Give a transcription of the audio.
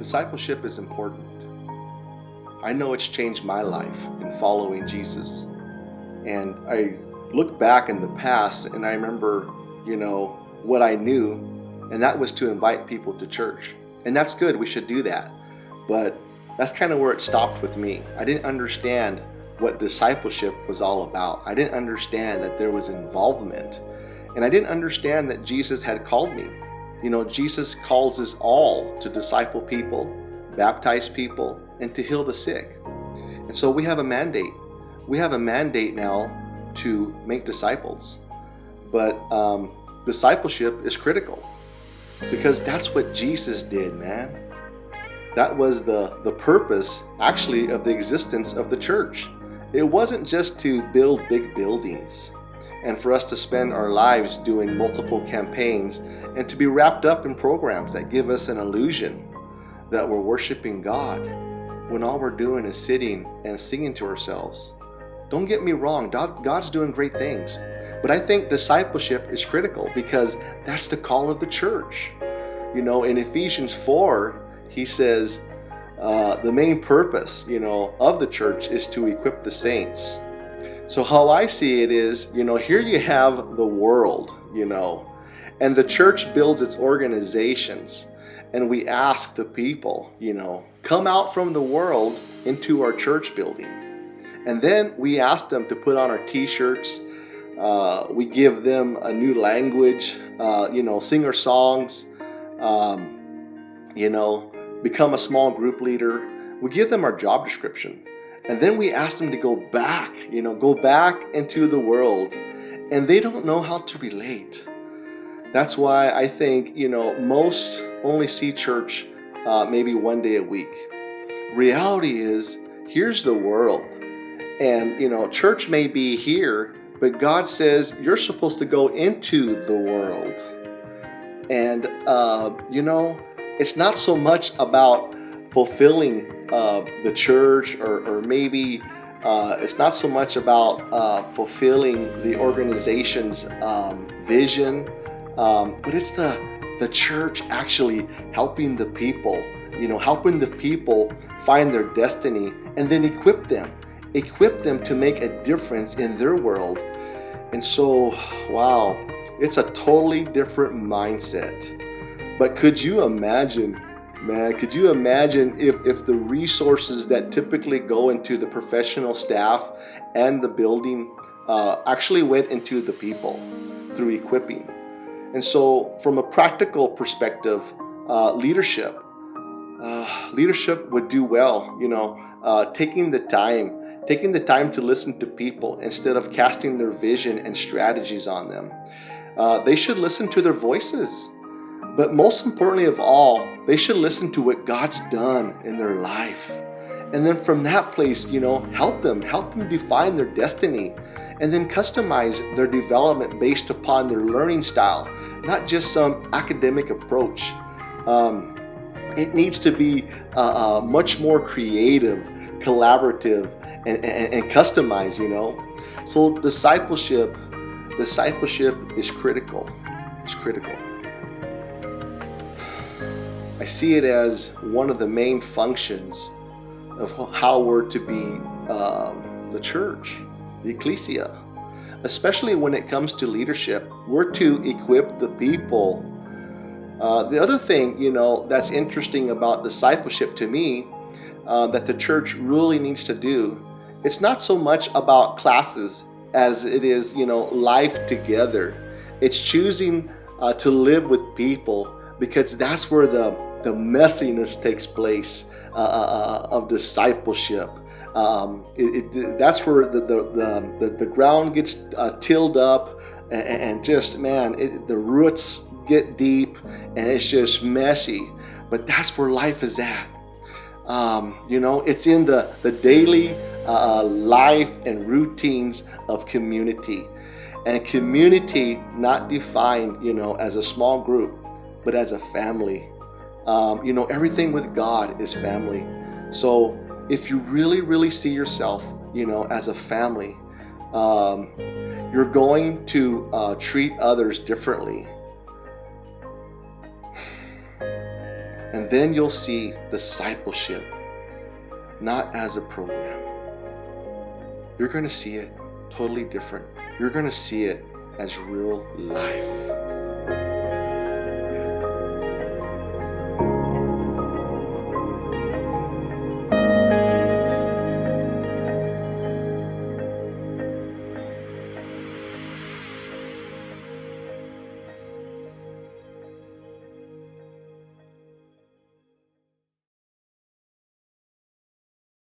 Discipleship is important. I know it's changed my life in following Jesus. And I look back in the past and I remember, what I knew, and that was to invite people to church. And that's good, we should do that. But that's kind of where it stopped with me. I didn't understand what discipleship was all about. I didn't understand that there was involvement. And I didn't understand that Jesus had called me. Jesus calls us all to disciple people, baptize people, and to heal the sick. And so we have a mandate. We have a mandate now to make disciples. But discipleship is critical because that's what Jesus did, man. That was the purpose, actually, of the existence of the church. It wasn't just to build big buildings and for us to spend our lives doing multiple campaigns and to be wrapped up in programs that give us an illusion that we're worshiping God when all we're doing is sitting and singing to ourselves. Don't get me wrong, God's doing great things, but I think discipleship is critical because that's the call of the church. In Ephesians 4, he says the main purpose, of the church is to equip the saints. So how I see it is, here you have the world, and the church builds its organizations, and we ask the people, come out from the world into our church building. And then we ask them to put on our t-shirts. We give them a new language, sing our songs, become a small group leader. We give them our job description. And then we ask them to go back into the world. And they don't know how to relate. That's why I think, most only see church maybe one day a week. Reality is, here's the world. And, church may be here, but God says you're supposed to go into the world. And, it's not so much about fulfilling the church or maybe it's not so much about fulfilling the organization's vision, but it's the church actually helping the people, helping the people find their destiny and then equip them to make a difference in their world. And so, wow, it's a totally different mindset. But could you imagine, if the resources that typically go into the professional staff and the building actually went into the people through equipping? And so from a practical perspective, leadership would do well, taking the time to listen to people instead of casting their vision and strategies on them. They should listen to their voices. But most importantly of all, they should listen to what God's done in their life. And then from that place, help them define their destiny and then customize their development based upon their learning style, not just some academic approach. It needs to be much more creative, collaborative, and customized, So discipleship is critical. It's critical. I see it as one of the main functions of how we're to be the church, the ecclesia. Especially when it comes to leadership, we're to equip the people. The other thing, that's interesting about discipleship to me, that the church really needs to do, it's not so much about classes as it is, life together. It's choosing to live with people because that's where the messiness takes place of discipleship. That's where the ground gets tilled up and just, the roots get deep and it's just messy. But that's where life is at. It's in the daily life and routines of community. And community not defined, as a small group, but as a family. Everything with God is family. So if you really, really see yourself, as a family, you're going to treat others differently. And then you'll see discipleship not as a program. You're going to see it totally different. You're going to see it as real life.